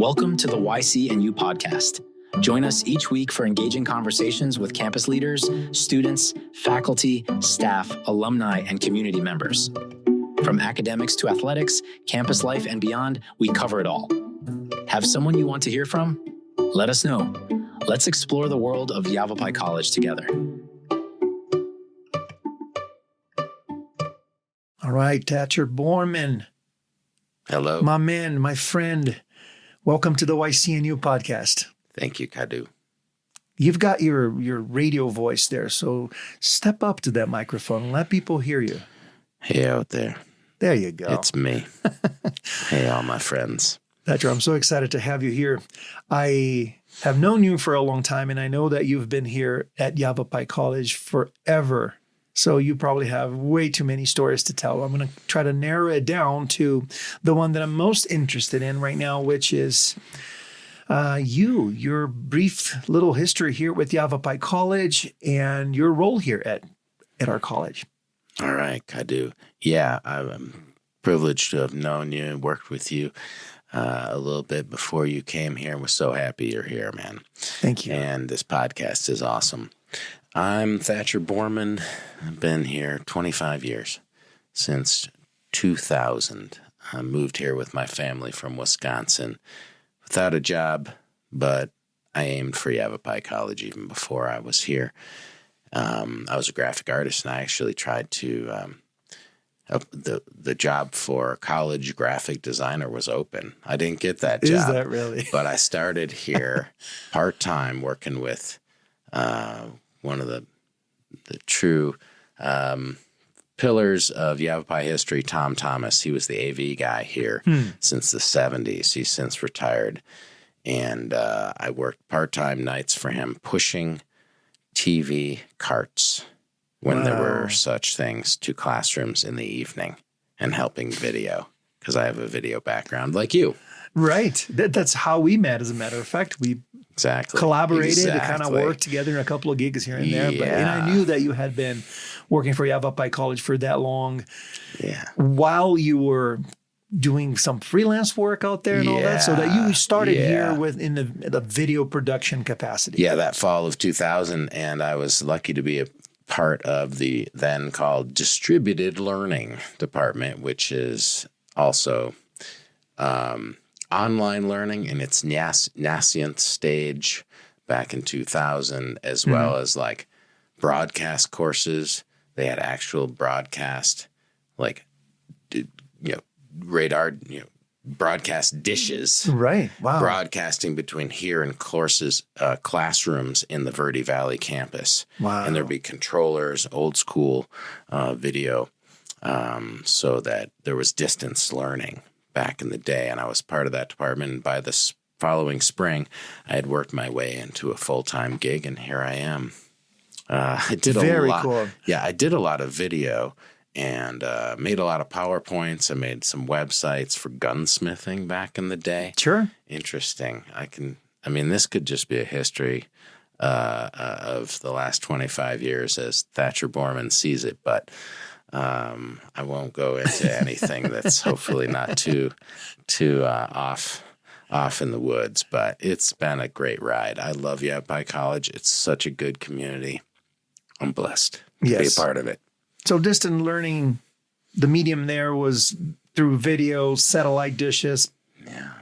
Welcome to the YCNU podcast. Join us each week for engaging conversations with campus leaders, students, faculty, staff, alumni, and community members. From academics to athletics, campus life, and beyond, we cover it all. Have someone you want to hear from? Let us know. Let's explore the world of Yavapai College together. All right, Thatcher Bohrman. Hello. My man, my friend. Welcome to the YCNU podcast. Thank you, Cadu. You've got your radio voice there, so step up to that microphone and let people hear you. Hey out there. There you go. It's me. Hey, all my friends. Thatcher, I'm so excited to have you here. I have known you for a long time, and I know that you've been here at Yavapai College forever. So you probably have way too many stories to tell. I'm going to try to narrow it down to the one that I'm most interested in right now, which is your brief little history here with Yavapai College and your role here at our college. All right, Cadu. Yeah, I'm privileged to have known you and worked with you a little bit before you came here. We're so happy you're here, man. Thank you. And this podcast is awesome. I'm Thatcher Bohrman. I've been here 25 years, since 2000. I moved here with my family from Wisconsin without a job, but I aimed for Yavapai College even before I was here. I was a graphic artist, and I actually tried to the job for college graphic designer was open. I didn't get that job. Is that really? But I started here part-time working with one of the true pillars of Yavapai history, Tom Thomas. He was the AV guy here since the 70s. He's since retired. And I worked part-time nights for him pushing TV carts when there were such things to classrooms in the evening and helping video, because I have a video background like you. Right. That's how we met, as a matter of fact. We collaborated to kind of work together in a couple of gigs here and there. Yeah. And I knew that you had been working for Yavapai College for that long. Yeah. While you were doing some freelance work out there and all that, so that you started here in the video production capacity. Yeah, that fall of 2000, and I was lucky to be a part of the then called distributed learning department, which is also online learning in its nascent stage back in 2000, as well as like broadcast courses. They had actual broadcast, like, radar, broadcast dishes. Right. Wow. Broadcasting between here and courses, classrooms in the Verde Valley campus. Wow. And there'd be controllers, old school video, so that there was distance learning back in the day. And I was part of that department. And by the following spring, I had worked my way into a full-time gig, and here I am. I did Very a lot. cool. Yeah, I did a lot of video and made a lot of PowerPoints. I made some websites for gunsmithing back in the day. Sure. Interesting. This could just be a history of the last 25 years as Thatcher Bohrman sees it, but I won't go into anything that's hopefully not too off in the woods, but it's been a great ride. I love Yavapai College. It's such a good community. I'm blessed to be a part of it. So distant learning, the medium there was through video, satellite dishes,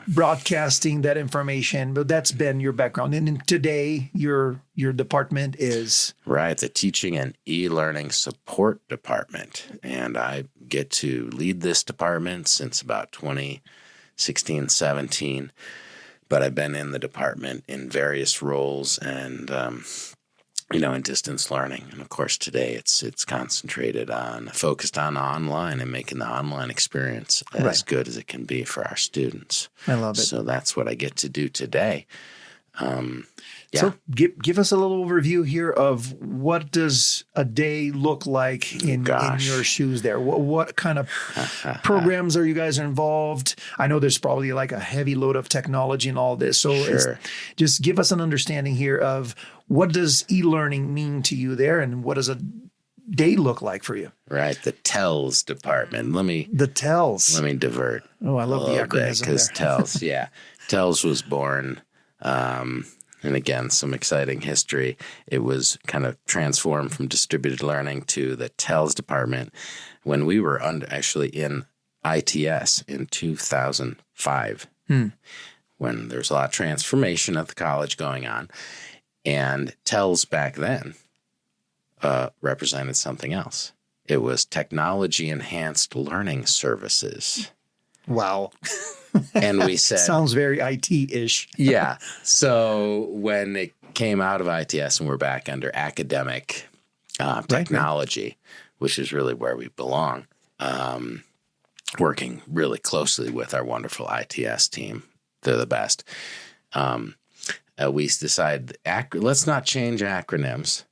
broadcasting that information, but that's been your background. And today, your department is? Right, the Teaching and eLearning Support Department. And I get to lead this department since about 2016, 17. But I've been in the department in various roles and in distance learning. And of course, today it's focused on online and making the online experience as good as it can be for our students. I love it. So that's what I get to do today. So give us a little overview here of what does a day look like in your shoes there? What kind of programs are you guys involved? I know there's probably like a heavy load of technology and all this. So just give us an understanding here of what does e-learning mean to you there, and what does a day look like for you? Right. The TeLS department. The TeLS. Let me divert. Oh, I love the acronym because there. TeLS, yeah. TeLS was born, and again, some exciting history. It was kind of transformed from distributed learning to the TeLS department when we were actually in ITS in 2005, when there was a lot of transformation at the college going on. And TeLS back then represented something else. It was technology-enhanced learning services. Wow. And we said... Sounds very IT-ish. Yeah. So when it came out of ITS and we're back under academic technology, which is really where we belong, working really closely with our wonderful ITS team. They're the best. We decided, let's not change acronyms.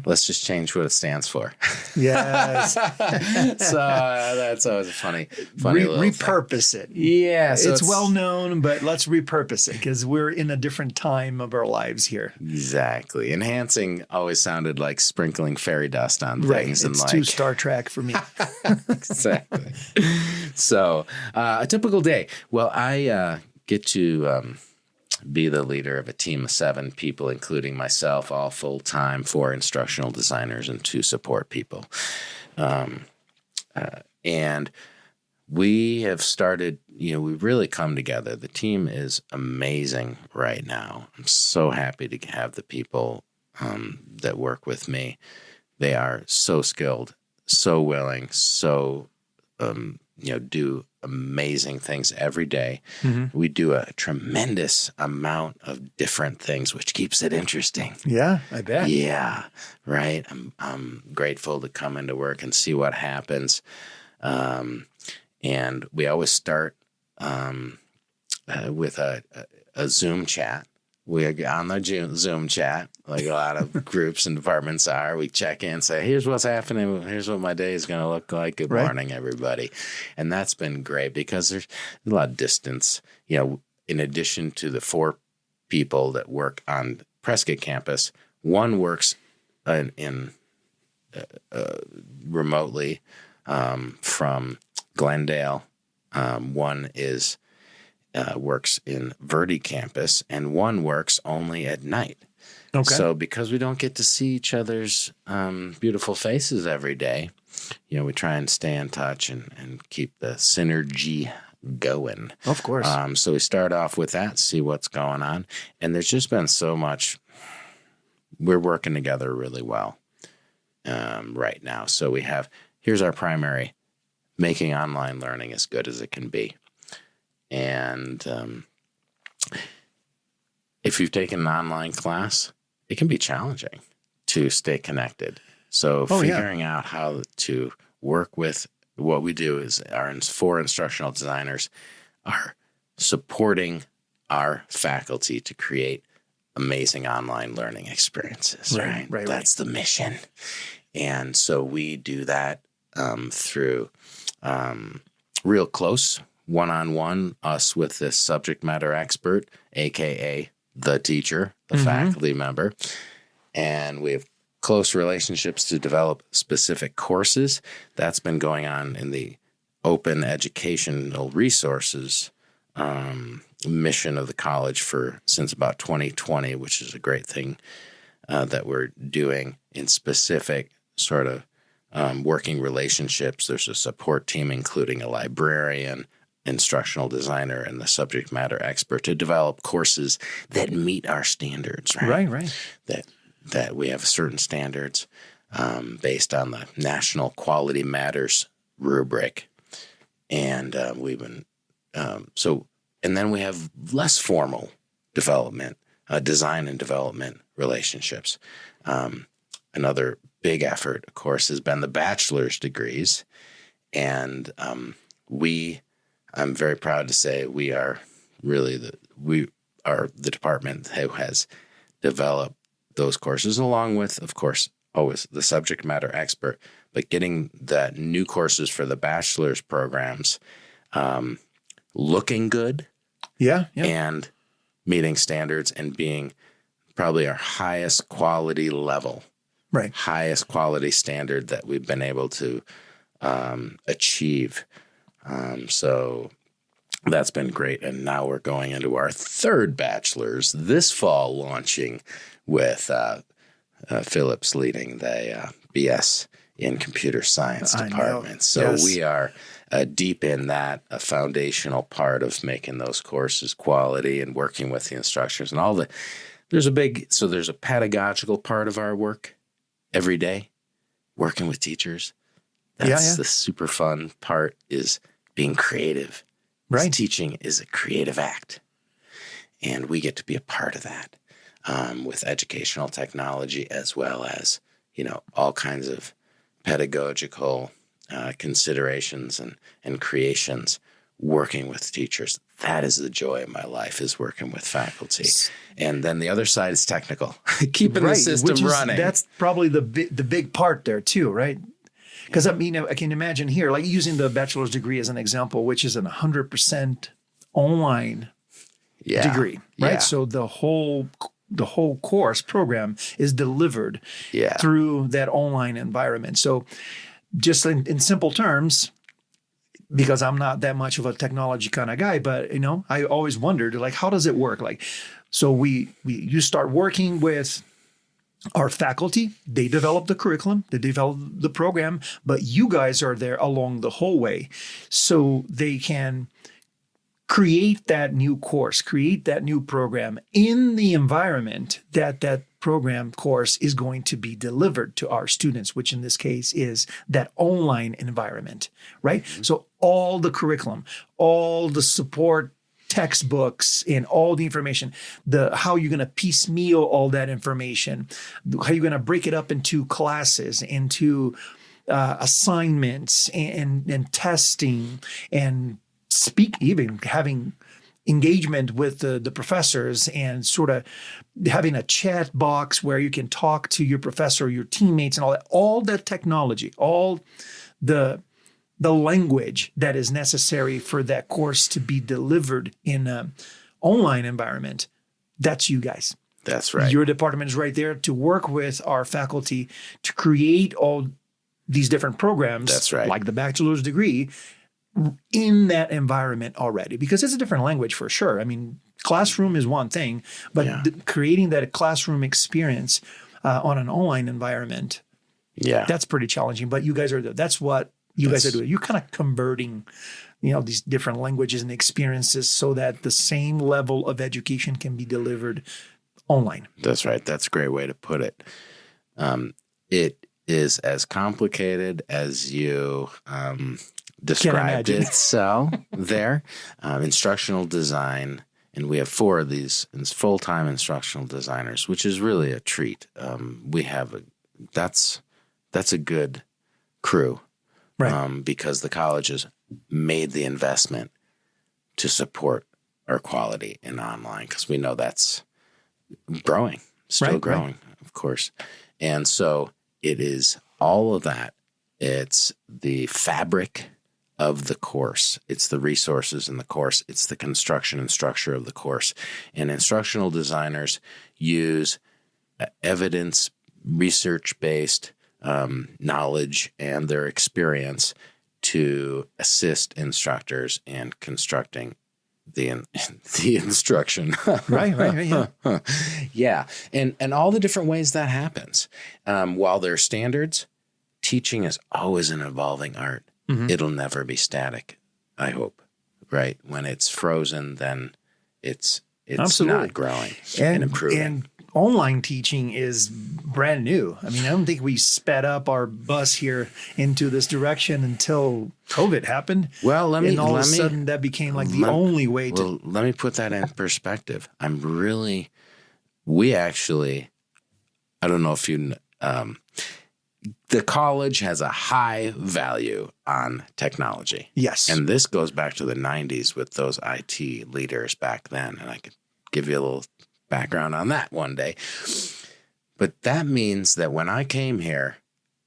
Let's just change what it stands for. Yes. So that's always a funny little repurpose thing. it. Yeah. So it's well known, but let's repurpose it because we're in a different time of our lives here. Exactly. Enhancing always sounded like sprinkling fairy dust on things. Right. And it's too Star Trek for me. Exactly. So a typical day. Well, I get to be the leader of a team of 7 people, including myself, all full-time, 4 instructional designers and 2 support people. And we have started, we've really come together. The team is amazing right now. I'm so happy to have the people that work with me. They are so skilled, so willing, so, do amazing things every day. We do a tremendous amount of different things, which keeps it interesting. Yeah, I bet. Yeah, right. I'm grateful to come into work and see what happens. And we always start with a Zoom chat. We're on the Zoom chat, like a lot of groups and departments are. We check in, say, here's what's happening. Here's what my day is going to look like. Good morning, everybody. And that's been great because there's a lot of distance. In addition to the 4 people that work on Prescott campus, one works in remotely from Glendale. One is works in Verde campus, and one works only at night. Okay. So because we don't get to see each other's beautiful faces every day, we try and stay in touch and keep the synergy going. Of course. So we start off with that, see what's going on. And there's just been so much. We're working together really well right now. So here's our primary, making online learning as good as it can be. And if you've taken an online class, it can be challenging to stay connected. So figuring out how to work with what we do is our 4 instructional designers are supporting our faculty to create amazing online learning experiences. Right. That's the mission. And so we do that through real close one-on-one, us with this subject matter expert, a.k.a. the teacher, the faculty member. And we have close relationships to develop specific courses. That's been going on in the open educational resources mission of the college since about 2020, which is a great thing that we're doing in specific sort of working relationships. There's a support team, including a librarian, instructional designer, and the subject matter expert to develop courses that meet our standards. Right. That we have certain standards based on the National Quality Matters rubric. And we've been, and then we have less formal development, design and development relationships. Another big effort, of course, has been the bachelor's degrees. And I'm very proud to say we are really the department who has developed those courses, along with, of course, always the subject matter expert, but getting the new courses for the bachelor's programs looking good, and meeting standards and being probably our highest quality level Right. highest quality standard that we've been able to achieve. So that's been great. And now we're going into our third bachelor's this fall, launching with Phillips leading the BS in computer science department. So we are deep in that, a foundational part of making those courses quality and working with the instructors and all the, there's a pedagogical part of our work every day, working with teachers. That's the super fun part, is being creative. Right. Teaching is a creative act. And we get to be a part of that with educational technology, as well as, all kinds of pedagogical considerations and creations, working with teachers. That is the joy of my life, is working with faculty. And then the other side is technical, keeping the system running. That's probably the big part there too, right? Because I can imagine here, like using the bachelor's degree as an example, which is an 100% online degree, right? Yeah. So the whole course program is delivered through that online environment. So just in simple terms, because I'm not that much of a technology kind of guy, but I always wondered, like, how does it work? Like, so you start working with our faculty, they develop the curriculum, they develop the program, but you guys are there along the whole way. So they can create that new course, create that new program in the environment that program course is going to be delivered to our students, which in this case is that online environment, right? Mm-hmm. So all the curriculum, all the support textbooks and all the information, how you're going to piecemeal all that information, how you're going to break it up into classes, into assignments and testing, and even having engagement with the professors, and sort of having a chat box where you can talk to your professor, your teammates, and all that technology, all the language that is necessary for that course to be delivered in an online environment. That's you guys. That's right. Your department is right there to work with our faculty to create all these different programs. That's right. Like the bachelor's degree, in that environment already, because it's a different language for sure. I mean, classroom is one thing, but creating that classroom experience on an online environment, that's pretty challenging. But you guys that's what you guys are doing. You're kind of converting, these different languages and experiences so that the same level of education can be delivered online. That's right. That's a great way to put it. It is as complicated as you described it. So there, instructional design, and we have 4 of these full-time instructional designers, which is really a treat. We have that's a good crew, right? Because the colleges made the investment to support our quality in online, because we know that's growing, still growing, of course. And so it is all of that. It's the fabric of the course. It's the resources in the course. It's the construction and structure of the course. And instructional designers use evidence, research-based knowledge and their experience to assist instructors in constructing the instruction. Right. Yeah. And all the different ways that happens. While there are standards, teaching is always an evolving art. Mm-hmm. It'll never be static, I hope, right? When it's frozen, then it's not growing and improving. And online teaching is brand new. I mean, I don't think we sped up our bus here into this direction until COVID happened. Well, all of a sudden that became like the only way to. Well, let me put that in perspective. We actually, I don't know if you, the college has a high value on technology. Yes. And this goes back to the 90s with those IT leaders back then. And I could give you a little background on that one day. But that means that when I came here,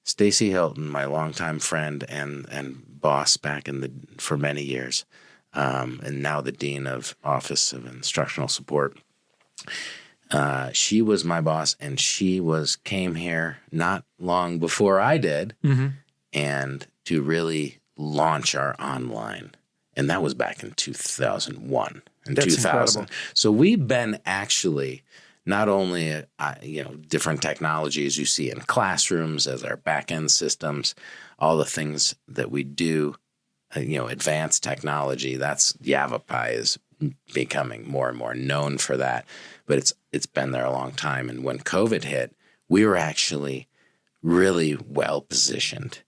Stacy Hilton, my longtime friend and boss back for many years, and now the Dean of Office of Instructional Support, She was my boss, and she came here not long before I did, and to really launch our online. And that was back in 2001 and That's 2000. incredible. So we've been actually not only, different technologies you see in classrooms as our back-end systems, all the things that we do, advanced technology, that's Yavapai is becoming more and more known for that. But it's been there a long time. And when COVID hit, we were actually really well positioned.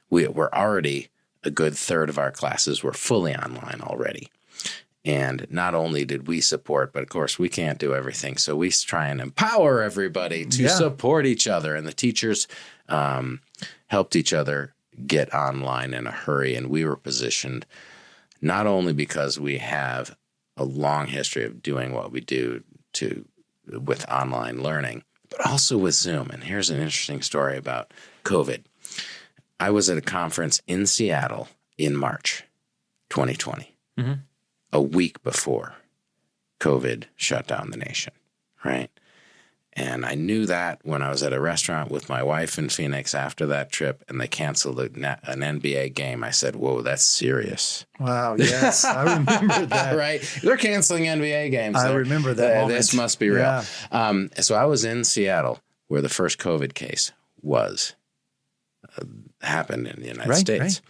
We're already a good third of our classes were fully online already. And not only did we support, but of course we can't do everything. So we try and empower everybody to support each other. And the teachers helped each other get online in a hurry. And we were positioned not only because we have a long history of doing what we do with online learning, but also with Zoom. And here's an interesting story about COVID. I was at a conference in Seattle in March 2020, a week before COVID shut down the nation, right? And I knew that when I was at a restaurant with my wife in Phoenix after that trip and they canceled an NBA game. I said, whoa, that's serious. Wow, yes, I remember that. Right? They're canceling NBA games. I remember that moment. This must be real. Yeah. So I was in Seattle where the first COVID case happened in the United States.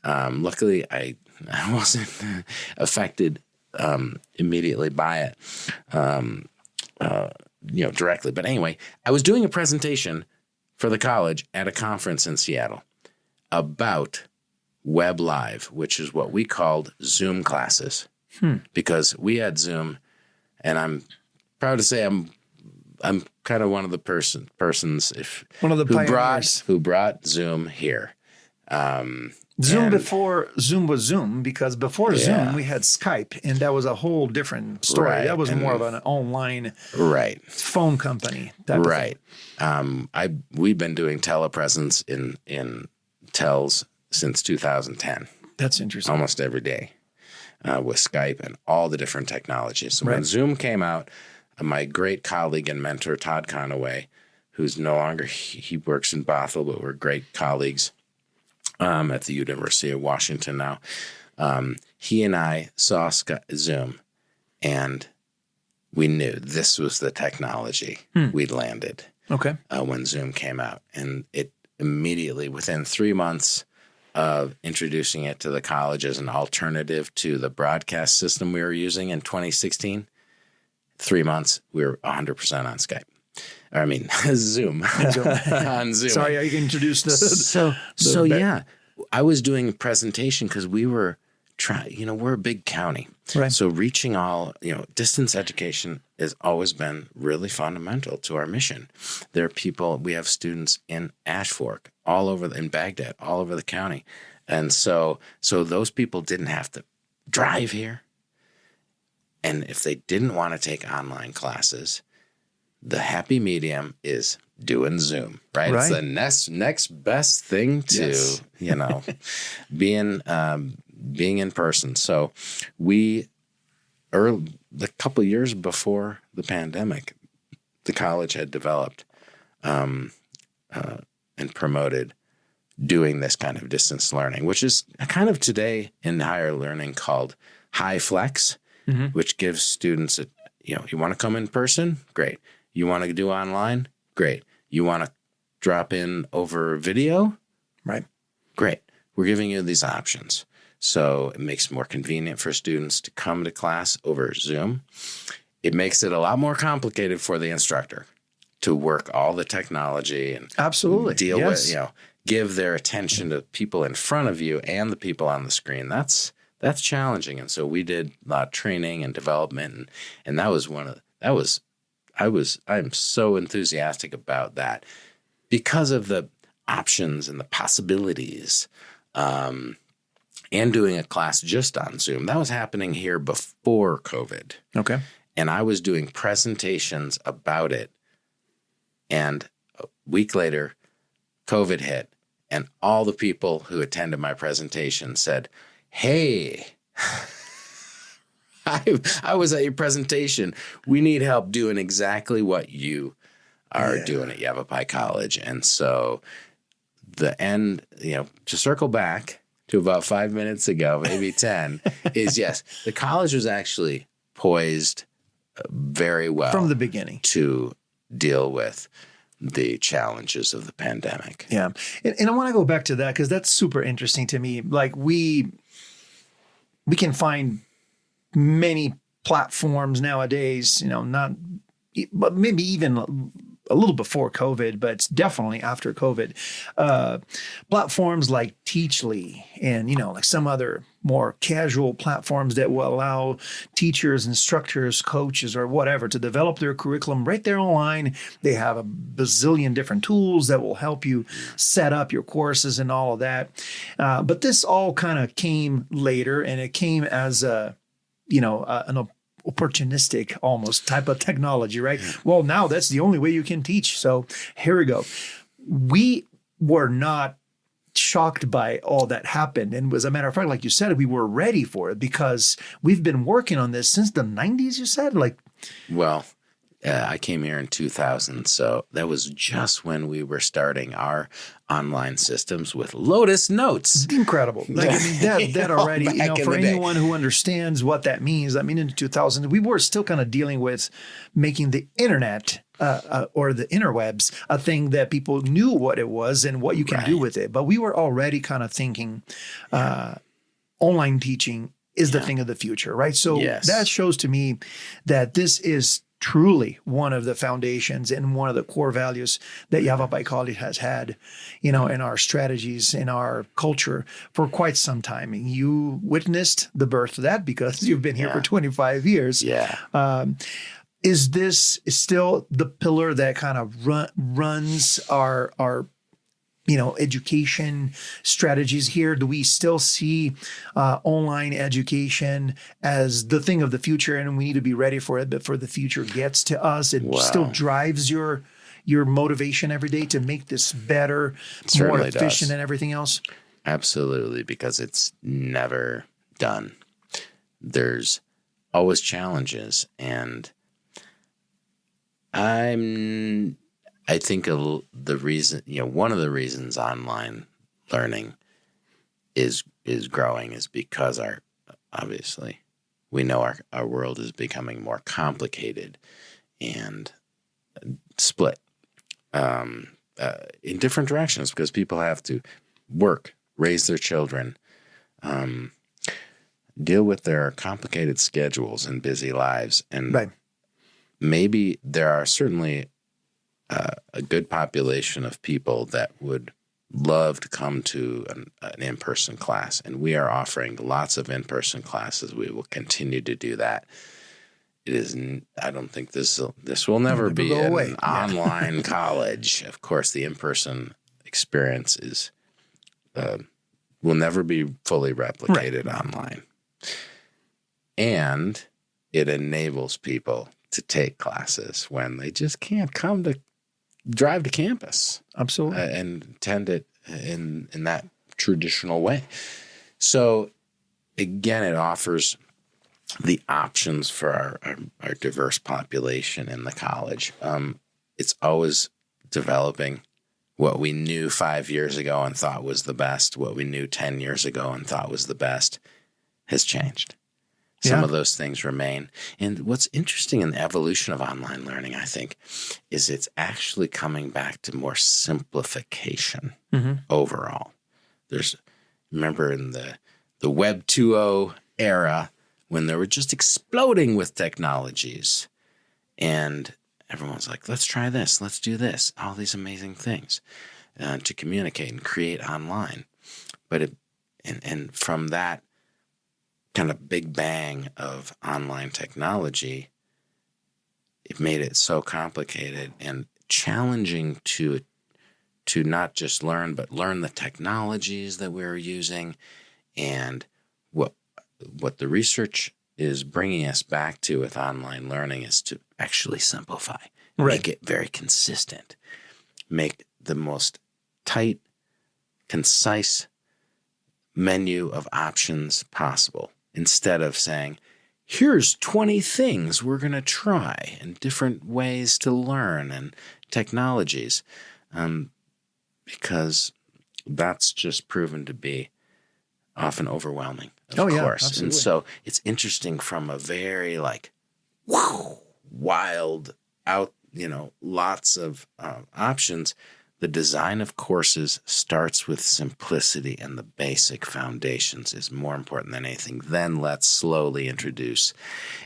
Right. Luckily, I wasn't affected immediately by it, directly. But anyway, I was doing a presentation for the college at a conference in Seattle about Web Live, which is what we called Zoom classes, because we had Zoom, and I'm proud to say I'm kind of one of the persons who brought Zoom here. Zoom before Zoom was Zoom, because before Zoom we had Skype, and that was a whole different story. Right. That was more of an online phone company. Right. We've been doing telepresence in TeLS since 2010. That's interesting. Almost every day with Skype and all the different technologies. So when Zoom came out, my great colleague and mentor, Todd Conaway, who's no longer, he works in Bothell, but we're great colleagues at the University of Washington now. He and I saw Zoom, and we knew this was the technology we'd landed when Zoom came out. And it immediately, within 3 months of introducing it to the college as an alternative to the broadcast system we were using in 2016, 3 months, we were 100% on Skype. I mean, Zoom. On Zoom. Sorry, I introduced yeah. I was doing a presentation because we were trying, we're a big county. Right. So reaching all, distance education has always been really fundamental to our mission. There are people, we have students in Ashfork, in Baghdad, all over the county. And so those people didn't have to drive here. And if they didn't want to take online classes, the happy medium is doing Zoom, right? It's the next best thing to, being in person. So the couple of years before the pandemic, the college had developed and promoted doing this kind of distance learning, which is kind of today in higher learning called high flex, which gives students, you want to come in person? Great. You want to do online? Great. You want to drop in over video? Right. Great. We're giving you these options. So it makes it more convenient for students to come to class over Zoom. It makes it a lot more complicated for the instructor to work all the technology and deal with, give their attention to people in front of you and the people on the screen. That's challenging. And so we did a lot of training and development, and that was I'm so enthusiastic about that because of the options and the possibilities, and doing a class just on Zoom. That was happening here before COVID. Okay. And I was doing presentations about it. And a week later, COVID hit, and all the people who attended my presentation said, hey, I I was at your presentation. We need help doing exactly what you are doing at Yavapai College. And so the end, to circle back to about 5 minutes ago, maybe 10, is yes, the college was actually poised very well from the beginning to deal with the challenges of the pandemic. Yeah. And I want to go back to that because that's super interesting to me. Like we can find many platforms nowadays, but maybe even a little before COVID, but it's definitely after COVID. Platforms like Teachly and, like some other more casual platforms that will allow teachers, instructors, coaches, or whatever to develop their curriculum right there online. They have a bazillion different tools that will help you set up your courses and all of that. But this all kind of came later, and it came as an opportunistic almost type of technology, right? Well, now that's the only way you can teach. So here we go. We were not shocked by all that happened. And as a matter of fact, like you said, we were ready for it because we've been working on this since the 90s, you said? Well, I came here in 2000, so that was just when we were starting our online systems with Lotus Notes. Incredible. That already, for anyone who understands what that means, in 2000, we were still kind of dealing with making the internet or the interwebs a thing that people knew what it was and what you can do with it. But we were already kind of thinking online teaching is the thing of the future, right? So that shows to me that this is truly one of the foundations and one of the core values that Yavapai College has had, in our strategies, in our culture for quite some time. And you witnessed the birth of that because you've been here for 25 years. Yeah. Is this still the pillar that kind of runs our education strategies here? Do we still see online education as the thing of the future, and we need to be ready for it before the future gets to us? It still drives your motivation every day to make this better, more efficient, and everything else? Absolutely, because it's never done. There's always challenges, and I think the reason, one of the reasons online learning is growing is because obviously we know our world is becoming more complicated and split in different directions because people have to work, raise their children, deal with their complicated schedules and busy lives. And maybe there are certainly a good population of people that would love to come to an in-person class. And we are offering lots of in-person classes. We will continue to do that. I don't think this will never be an online college. Of course, the in-person experience will never be fully replicated online. And it enables people to take classes when they just can't drive to campus. Absolutely. And attend it in that traditional way. So again, it offers the options for our diverse population in the college. It's always developing what we knew 5 years ago and thought was the best, what we knew 10 years ago and thought was the best has changed. Some of those things remain. And what's interesting in the evolution of online learning, I think, is it's actually coming back to more simplification overall. Remember in the Web 2.0 era when they were just exploding with technologies and everyone's like, let's try this, let's do this, all these amazing things to communicate and create online. But and from that kind of big bang of online technology, it made it so complicated and challenging to not just learn, but learn the technologies that we were using. And what the research is bringing us back to with online learning is to actually simplify, make it very consistent, make the most tight, concise menu of options possible. Instead of saying, here's 20 things we're going to try and different ways to learn and technologies, because that's just proven to be often overwhelming, of course. Absolutely. And so it's interesting from a very wild out, lots of options. The design of courses starts with simplicity, and the basic foundations is more important than anything. Then let's slowly introduce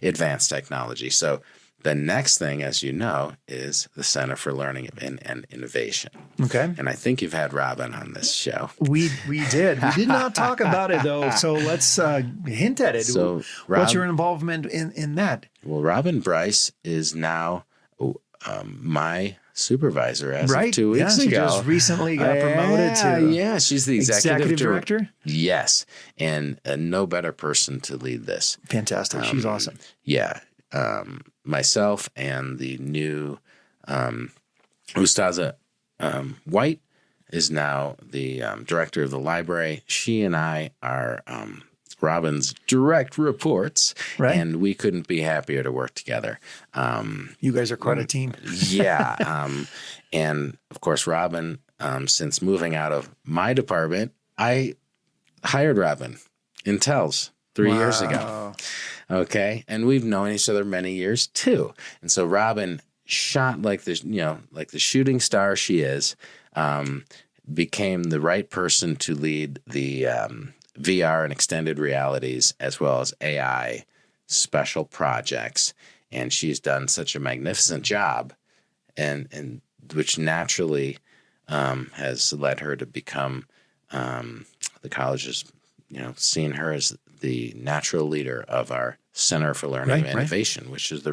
advanced technology. So the next thing, as you know, is the Center for Learning and Innovation. Okay. And I think you've had Robin on this show. We did. We did not talk about it, though. So let's hint at it. So what's your involvement in that? Well, Robin Bryce is now my supervisor as of 2 weeks ago. She just recently got promoted to Yeah, she's the executive director. Yes, and no better person to lead this. Fantastic. She's awesome. Yeah, myself and the new Ustaza White is now the director of the library. She and I are Robin's direct reports, right? And we couldn't be happier to work together. You guys are quite a team. Yeah. And of course, Robin, since moving out of my department, I hired Robin in TeLS 3 years ago. Okay. And we've known each other many years too. And so Robin shot like the shooting star she is, became the right person to lead the VR and extended realities, as well as AI special projects. And she's done such a magnificent job, and which naturally has led her to become the college has, seen her as the natural leader of our Center for Learning and Innovation, which is the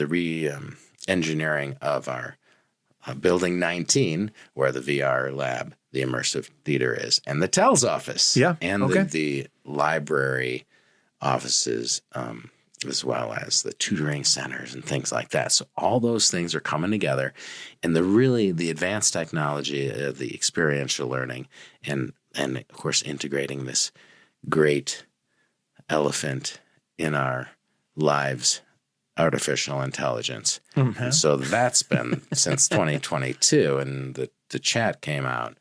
re-engineering of our Building 19, where the VR lab, the immersive theater is, and the TeLS office, and the library offices, as well as the tutoring centers and things like that. So all those things are coming together, and the advanced technology of the experiential learning, and of course integrating this great elephant in our lives, artificial intelligence. Mm-hmm. So that's been since 2022, and the chat came out.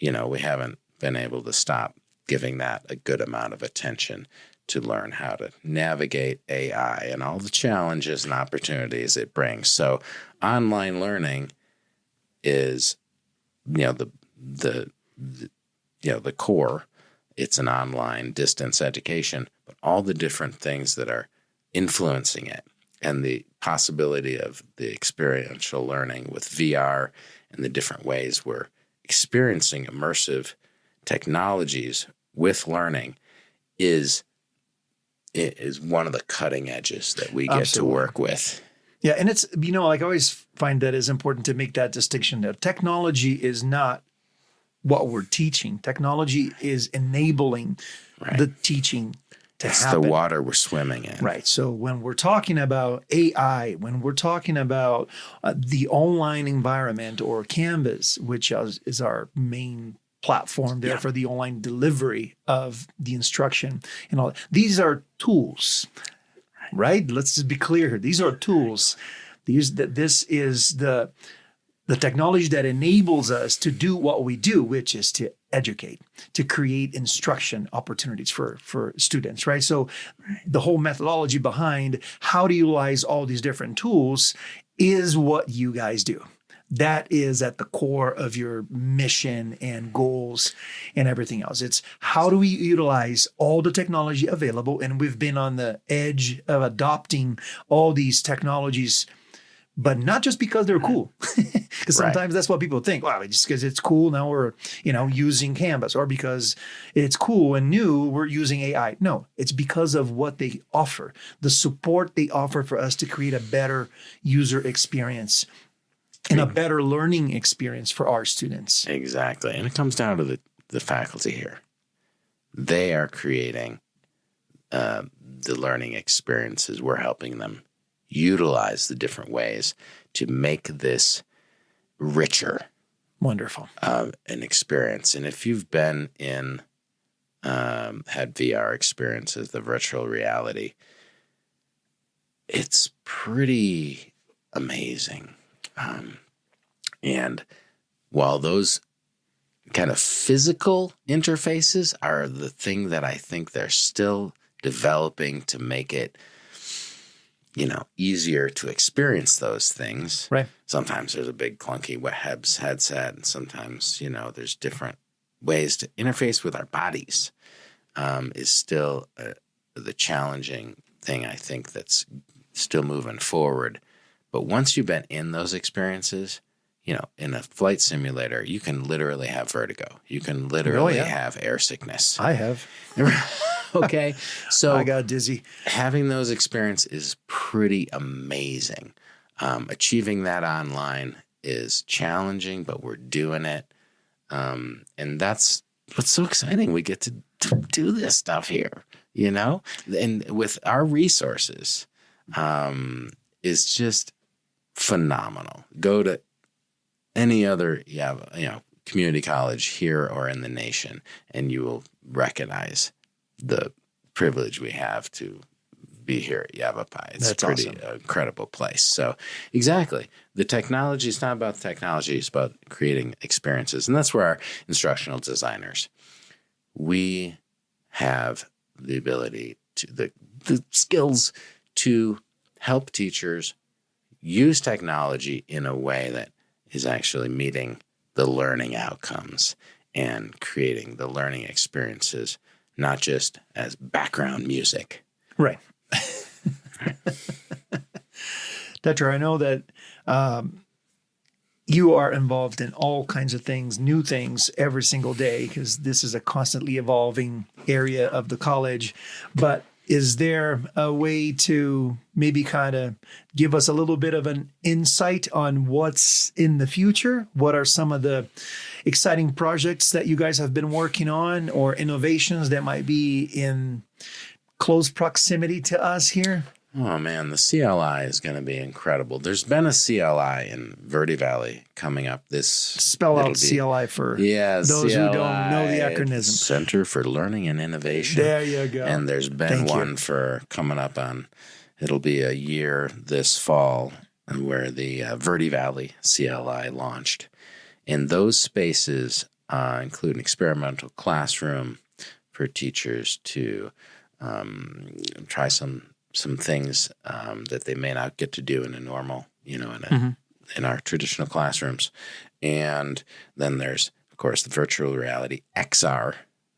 We haven't been able to stop giving that a good amount of attention to learn how to navigate AI and all the challenges and opportunities it brings. So online learning is, the core. It's an online distance education, but all the different things that are influencing it, and the possibility of the experiential learning with VR and the different ways we're experiencing immersive technologies with learning is one of the cutting edges that we get to work with. Yeah, and it's, I always find that it's important to make that distinction that technology is not what we're teaching. Technology is enabling the teaching to happen. The water we're swimming in. Right. So when we're talking about AI, when we're talking about the online environment or Canvas, which is our main platform there for the online delivery of the instruction and all that, these are tools, right? Let's just be clear here. These are tools. This is the technology that enables us to do what we do, which is to educate, to create instruction opportunities for students, right? So the whole methodology behind how to utilize all these different tools is what you guys do. That is at the core of your mission and goals and everything else. It's how do we utilize all the technology available? And we've been on the edge of adopting all these technologies, but not just because they're cool. Because sometimes that's what people think. Wow, just because it's cool, now we're, using Canvas, or because it's cool and new, we're using AI. No, it's because of what they offer, the support they offer for us to create a better user experience and a better learning experience for our students. Exactly. And it comes down to the faculty here. They are creating the learning experiences. We're helping them utilize the different ways to make this richer. Wonderful. An experience. And if you've been in had VR experiences, the virtual reality. It's pretty amazing. And while those kind of physical interfaces are the thing that I think they're still developing to make it, easier to experience those things. Right. Sometimes there's a big clunky headset, and sometimes, there's different ways to interface with our bodies, is still the challenging thing, I think, that's still moving forward. But once you've been in those experiences, in a flight simulator, you can literally have vertigo. You can literally have air sickness. I have. Okay. So I got dizzy. Having those experiences is pretty amazing. Achieving that online is challenging, but we're doing it. And that's what's so exciting. We get to do this stuff here, and with our resources, is just phenomenal. Go to any other community college here or in the nation, and you will recognize the privilege we have to be here at Yavapai. It's That's a pretty awesome. incredible place. So exactly. The technology is not about the technology. It's about creating experiences. And that's where our instructional designers, we have the ability to, the skills to help teachers use technology in a way that is actually meeting the learning outcomes and creating the learning experiences, not just as background music. Right. Thatcher, I know that you are involved in all kinds of things, new things every single day, because this is a constantly evolving area of the college. But is there a way to maybe kind of give us a little bit of an insight on what's in the future? What are some of the exciting projects that you guys have been working on, or innovations that might be in close proximity to us here? Oh, man, the CLI is going to be incredible. There's been a CLI in Verde Valley coming up. Spell out CLI for those CLI, who don't know the acronym. Center for Learning and Innovation. There you go. And there's been one for coming up on, it'll be a year this fall, where the Verde Valley CLI launched. And those spaces include an experimental classroom for teachers to try some things that they may not get to do in a normal, in our traditional classrooms. And then there's, of course, the virtual reality XR.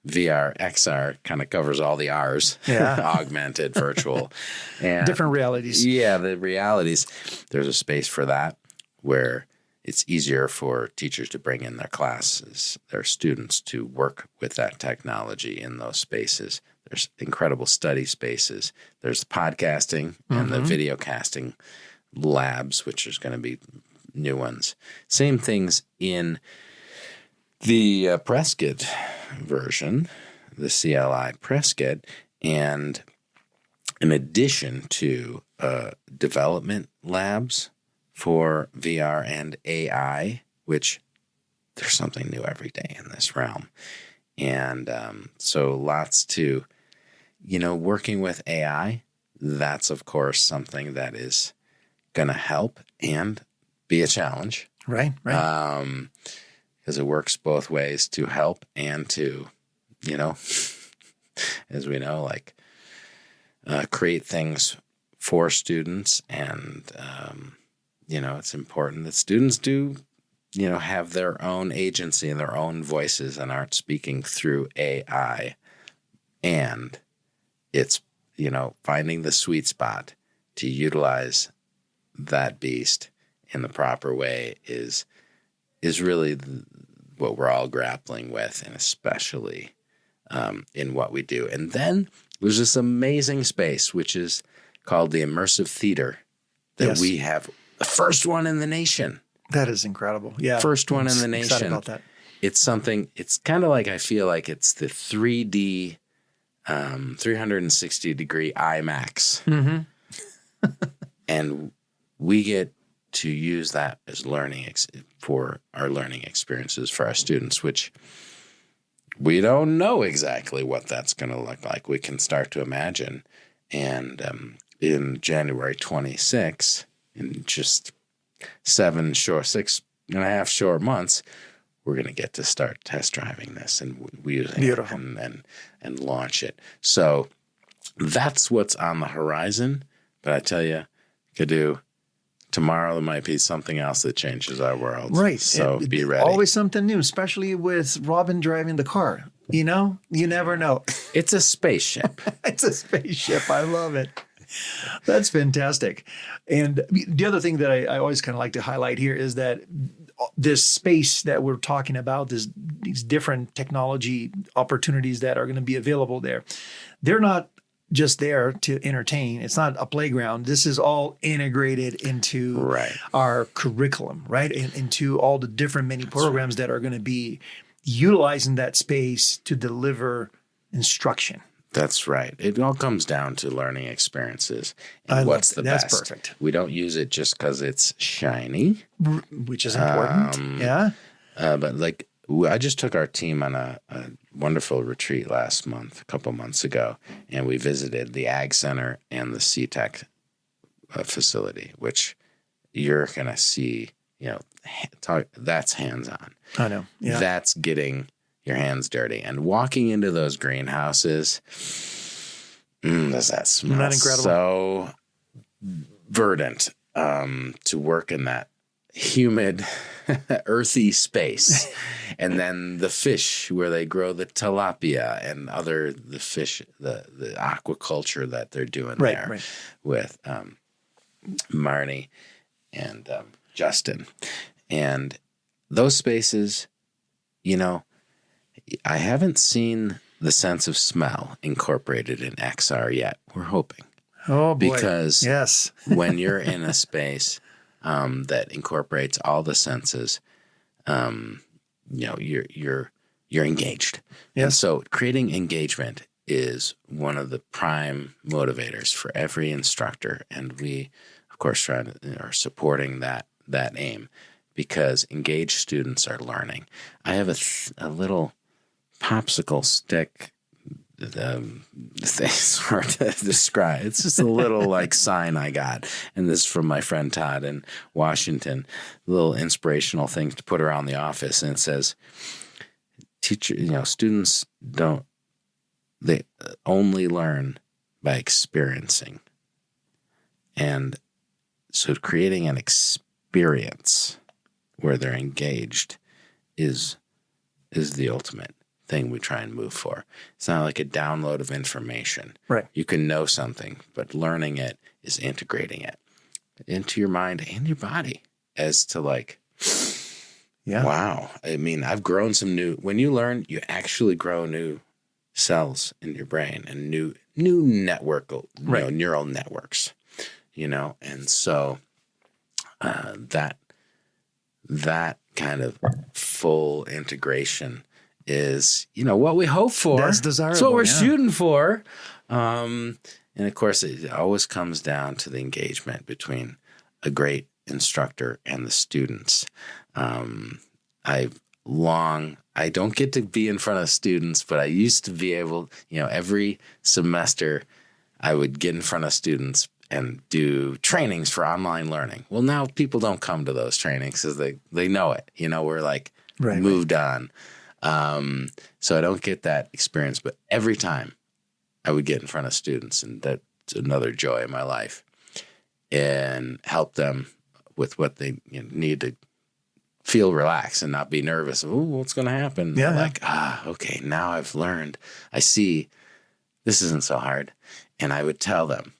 VR, XR kind of covers all the R's, augmented, virtual. And different realities. Yeah, the realities. There's a space for that where it's easier for teachers to bring in their classes, their students, to work with that technology in those spaces. There's incredible study spaces. There's podcasting and the video casting labs, which is going to be new ones. Same things in the Prescott version, the CLI Prescott. And in addition to development labs for VR and AI, which there's something new every day in this realm. And so lots to, working with AI, that's, of course, something that is going to help and be a challenge. Right. Because it works both ways, to help and to, as we know, create things for students. And, it's important that students do, have their own agency and their own voices and aren't speaking through AI. And it's, finding the sweet spot to utilize that beast in the proper way is really what we're all grappling with, and especially in what we do. And then there's this amazing space, which is called the immersive theater, that we have the first one in the nation. That is incredible. Yeah. First one in the nation. Excited about that. It's something, it's kind of like, I feel like it's the 3D, 360 degree IMAX. Mm-hmm. And we get to use that as for our learning experiences for our students, which we don't know exactly what that's going to look like. We can start to imagine. And in January 26, in just 6.5 short months, we're going to get to start test driving this and using it and launch it. So that's what's on the horizon. But I tell you, Cadu, tomorrow there might be something else that changes our world. Right. So be ready. Always something new, especially with Robin driving the car. You know, you never know. It's a spaceship. It's a spaceship. I love it. That's fantastic. And the other thing that I always kind of like to highlight here is that this space that we're talking about, these different technology opportunities that are going to be available there, they're not just there to entertain. It's not a playground. This is all integrated into our curriculum, right? And into all the different many programs that are going to be utilizing that space to deliver instruction. That's right. It all comes down to learning experiences and what's the best. That's perfect. We don't use it just because it's shiny. Which is important. But like, I just took our team on a wonderful retreat a couple months ago, and we visited the Ag Center and the CTEC facility, which you're going to see, that's hands-on. I know. Yeah. That's getting your hands dirty. And walking into those greenhouses, does that smell? Isn't that incredible? So verdant to work in that humid, earthy space. And then the fish where they grow the tilapia and the fish, the aquaculture that they're doing with Marnie and Justin. And those spaces, I haven't seen the sense of smell incorporated in XR yet. We're hoping. Oh, boy. Because yes. when you're in a space that incorporates all the senses, you're engaged. Yes. And so creating engagement is one of the prime motivators for every instructor. And we, of course, are supporting that aim because engaged students are learning. I have a little popsicle stick. It's hard to describe. It's just a little sign I got, and this is from my friend Todd in Washington. A little inspirational thing to put around the office, and it says, students they only learn by experiencing, and so creating an experience where they're engaged is the ultimate thing we try and move for. It's not like a download of information. Right. You can know something, but learning it is integrating it into your mind and your body as to wow. I mean, I've grown when you learn, you actually grow new cells in your brain and new neural networks, and so that kind of full integration is, what we hope for. That's desirable. That's what we're shooting for. And of course, it always comes down to the engagement between a great instructor and the students. I don't get to be in front of students, but I used to be able, every semester I would get in front of students and do trainings for online learning. Well, now people don't come to those trainings because they know it. We're moved on. So I don't get that experience, but every time I would get in front of students, and that's another joy in my life, and help them with what they need to feel relaxed and not be nervous. Ooh, what's going to happen? Yeah. Okay, now I've learned. I see this isn't so hard. And I would tell them,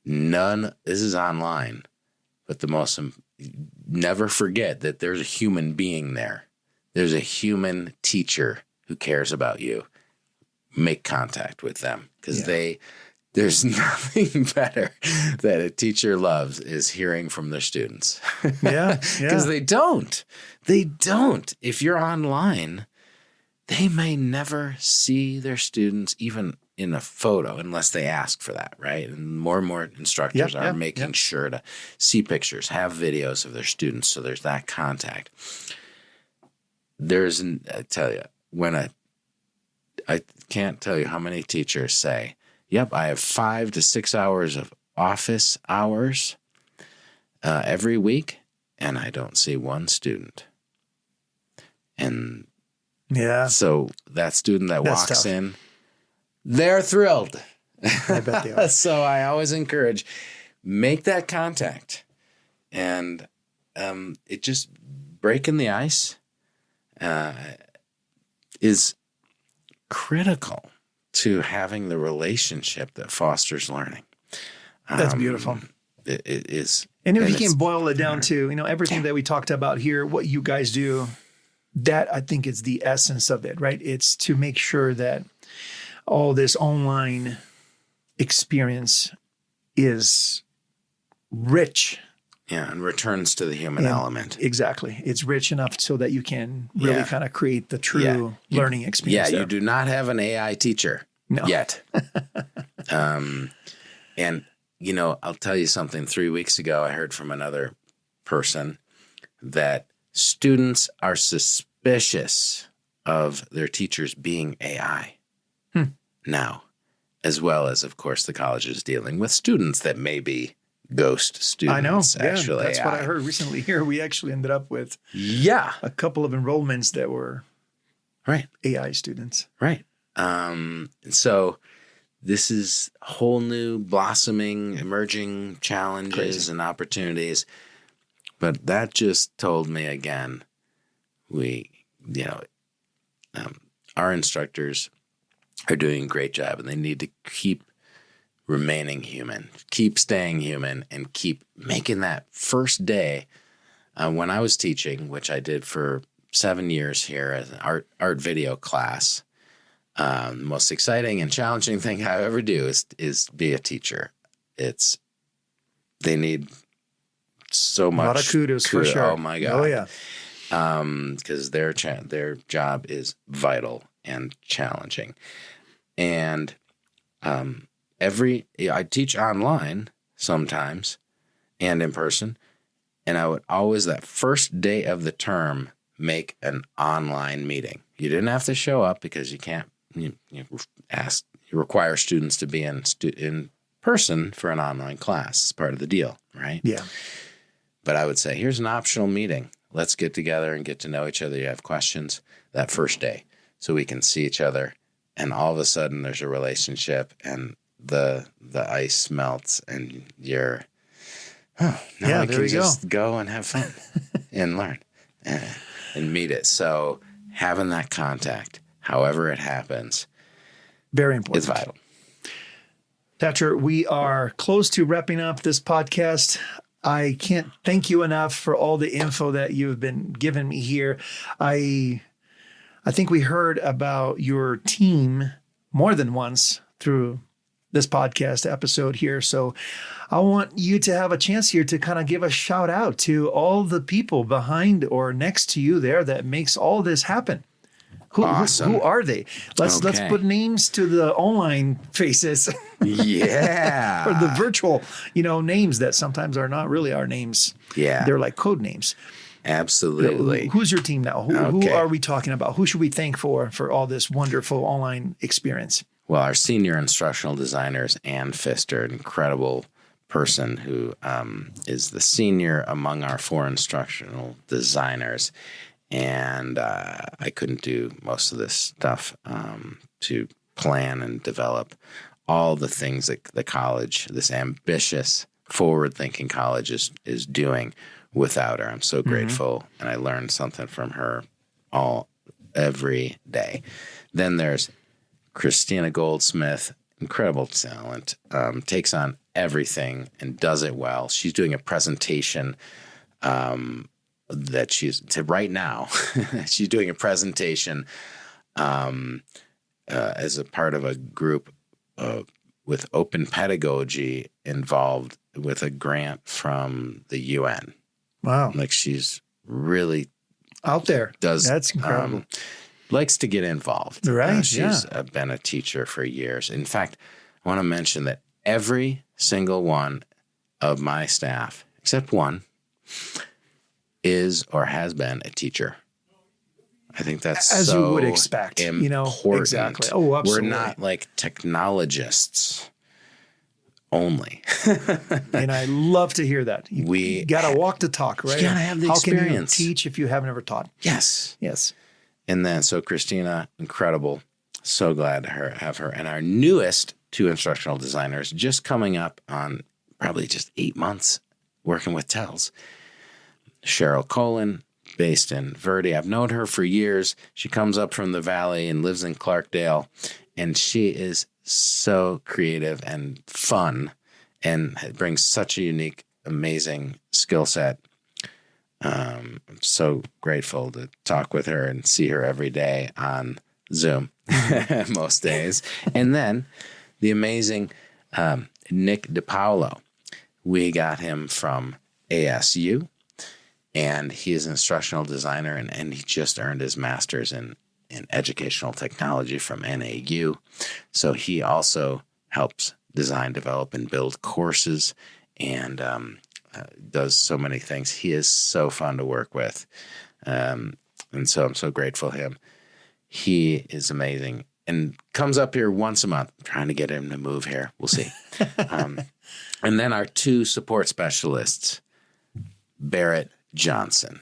this is online, but never forget that there's a human being there. There's a human teacher who cares about you. Make contact with them because there's nothing better that a teacher loves is hearing from their students. Yeah. Because they don't. If you're online, they may never see their students even in a photo unless they ask for that, right? And more instructors are making sure to see pictures, have videos of their students, so there's that contact. I tell you, when a I can't tell you how many teachers say, yep, I have 5 to 6 hours of office hours every week, and I don't see one student. And so that student that walks tough. In, they're thrilled. I bet they are. So I always encourage, make that contact. And it just breaking the ice is critical to having the relationship that fosters learning. That's beautiful. It is. And if you can boil it down to, everything that we talked about here, what you guys do, that I think is the essence of it, right? It's to make sure that all this online experience is rich. Yeah, and returns to the human element. Exactly. It's rich enough so that you can really kind of create the true learning experience. Yeah, you do not have an AI teacher yet. And, I'll tell you something. 3 weeks ago, I heard from another person that students are suspicious of their teachers being AI now, as well as, of course, the college is dealing with students that may be ghost students. I know. Actually, that's what I heard recently here. We actually ended up with a couple of enrollments that were AI students. Right. So this is whole new blossoming, emerging challenges and opportunities. But that just told me again, our instructors are doing a great job, and they need to keep remaining human, keep staying human, and keep making that first day. When I was teaching, which I did for 7 years here as an art video class, the most exciting and challenging thing I ever do is be a teacher. They need so much. A lot of kudos for sure. Oh my God. Oh yeah. Because their job is vital and challenging. And I teach online sometimes and in person, and I would always, that first day of the term, make an online meeting. You didn't have to show up because you can't. You require students to be in person for an online class. It's part of the deal, right? Yeah. But I would say, here's an optional meeting. Let's get together and get to know each other. You have questions that first day, so we can see each other, and all of a sudden there's a relationship, and the ice melts, and you're now we can just go and have fun and learn and meet it. So having that contact, however it happens, very important, is vital. Thatcher, we are close to wrapping up this podcast. I can't thank you enough for all the info that you've been giving me here. I think we heard about your team more than once through this podcast episode here. So I want you to have a chance here to kind of give a shout out to all the people behind or next to you there that makes all this happen. Awesome. Who are they? Let's put names to the online faces. Yeah. Or the virtual, names that sometimes are not really our names. Yeah. They're like code names. Absolutely. Who's your team now? Who are we talking about? Who should we thank for all this wonderful online experience? Well, our senior instructional designer is Ann Pfister, an incredible person who is the senior among our 4 instructional designers. And I couldn't do most of this stuff to plan and develop all the things that the college, this ambitious, forward-thinking college is doing without her. I'm so grateful, and I learned something from her every day. Then there's Christina Goldsmith, incredible talent, takes on everything and does it well. She's doing a presentation that she's doing a presentation as a part of a group with open pedagogy involved with a grant from the UN. Wow. Like, she's really out there. That's incredible. Likes to get involved. Right. She's been a teacher for years. In fact, I want to mention that every single one of my staff, except one, is or has been a teacher. I think that's as so you would expect. important. Exactly. Oh, absolutely. We're not like technologists only. And I love to hear that. You got to walk the talk, right? You got to have the How experience. can you teach if you have never taught? Yes. Yes. And then, so Christina, incredible. So glad to have her. And our newest 2 instructional designers, just coming up on probably just 8 months working with TeLS. Cheryl Colin, based in Verde. I've known her for years. She comes up from the Valley and lives in Clarkdale. And she is so creative and fun and brings such a unique, amazing skill set. I'm so grateful to talk with her and see her every day on Zoom most days. And then the amazing Nick DiPaolo. We got him from ASU, and he is an instructional designer, and he just earned his master's in educational technology from NAU. So he also helps design, develop, and build courses, and does so many things. He is so fun to work with. And so I'm so grateful to him. He is amazing and comes up here once a month. I'm trying to get him to move here. We'll see. And then our 2 support specialists, Barrett Johnson.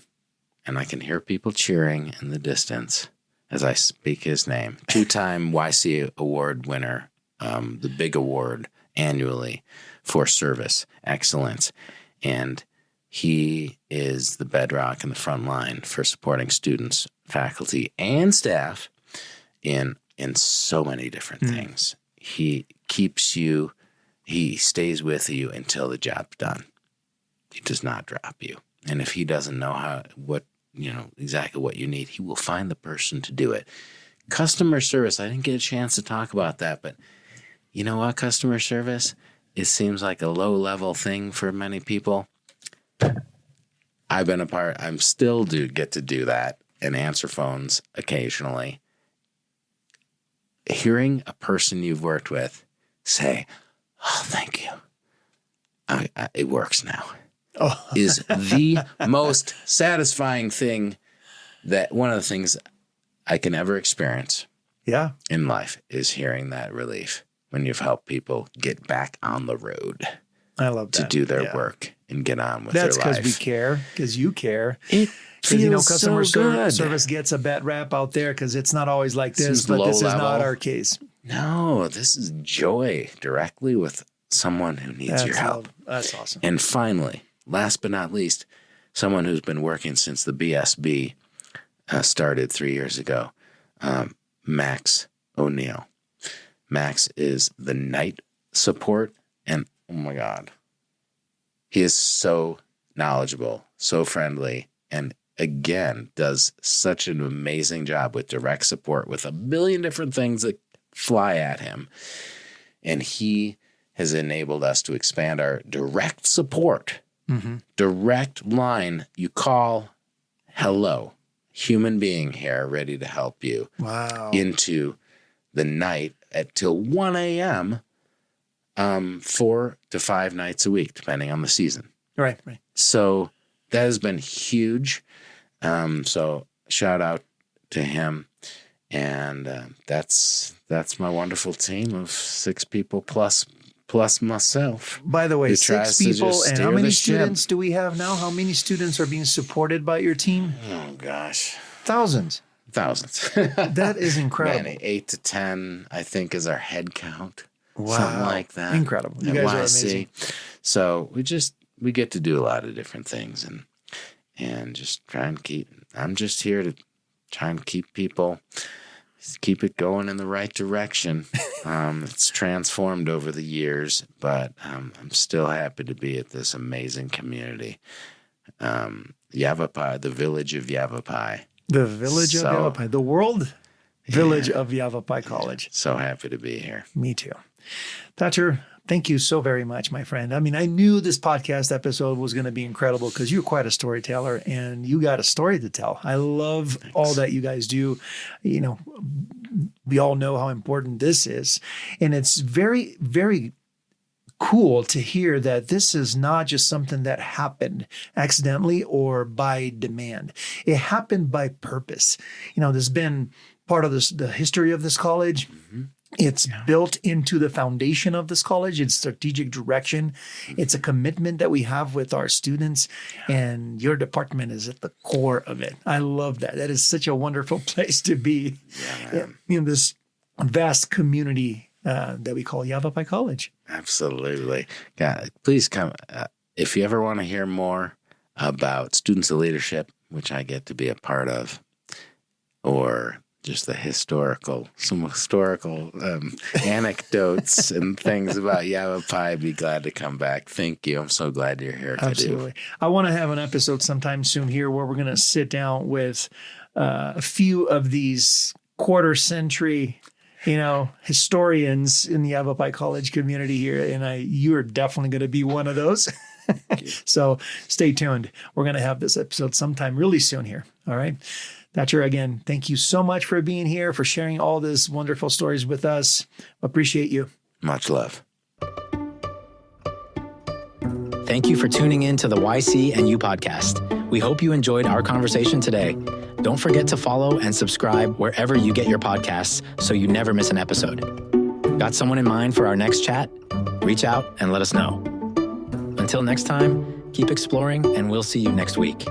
And I can hear people cheering in the distance as I speak his name. 2-time YC Award winner, the big award annually for service excellence. And he is the bedrock in the front line for supporting students, faculty, and staff in so many different things. He keeps you, he stays with you until the job's done. He does not drop you. And if he doesn't know exactly what you need, he will find the person to do it. Customer service, I didn't get a chance to talk about that, but you know what? Customer service, it seems like a low-level thing for many people. I've been a part. I'm still get to do that and answer phones occasionally. Hearing a person you've worked with say, "Oh, thank you. It works now," is the most satisfying thing. One of the things I can ever experience in life is hearing that relief when you've helped people get back on the road. I love that. To do their work and get on with their life. That's because we care, because you care. It feels customer so good. service gets a bad rap out there because it's not always like this, but this is not our case. No, this is joy directly with someone who needs your help. That's awesome. And finally, last but not least, someone who's been working since the BSB started 3 years ago, Max O'Neill. Max is the night support, and oh my God, he is so knowledgeable, so friendly, and again, does such an amazing job with direct support with a million different things that fly at him. And he has enabled us to expand our direct support, direct line. You call, hello, human being here, ready to help you. Wow. Into the night till 1 a.m., 4 to 5 nights a week, depending on the season. Right. So that has been huge. So shout out to him. And that's my wonderful team of 6 people plus myself. By the way, 6 people, and how many students do we have now? How many students are being supported by your team? Oh, gosh. Thousands. That is incredible. Man, 8 to 10, I think, is our head count. Wow. Something like that. Incredible. You guys are amazing. So we get to do a lot of different things and just try and I'm just here to try and keep it going in the right direction. It's transformed over the years, but I'm still happy to be at this amazing community. Yavapai, the village of Yavapai. The village of Yavapai, the world village of Yavapai College. So happy to be here. Me too. Thatcher, thank you so very much, my friend. I mean, I knew this podcast episode was going to be incredible because you're quite a storyteller and you got a story to tell. I love all that you guys do. You know, we all know how important this is. And it's very, very cool to hear that this is not just something that happened accidentally or by demand. It happened by purpose. There's been part of the history of this college. Mm-hmm. It's built into the foundation of this college. It's strategic direction. It's a commitment that we have with our students, and your department is at the core of it. I love that. That is such a wonderful place to be in this vast community that we call Yavapai College. Absolutely. God, please come. If you ever want to hear more about Students of Leadership, which I get to be a part of, or just some historical anecdotes and things about Yavapai, I'd be glad to come back. Thank you. I'm so glad you're here. Absolutely. I want to have an episode sometime soon here where we're going to sit down with a few of these quarter century historians in the Yavapai College community here. And you're definitely going to be one of those. So stay tuned. We're going to have this episode sometime really soon here. All right. Thatcher, again, thank you so much for being here, for sharing all these wonderful stories with us. Appreciate you. Much love. Thank you for tuning in to the YCNU podcast. We hope you enjoyed our conversation today. Don't forget to follow and subscribe wherever you get your podcasts so you never miss an episode. Got someone in mind for our next chat? Reach out and let us know. Until next time, keep exploring, and we'll see you next week.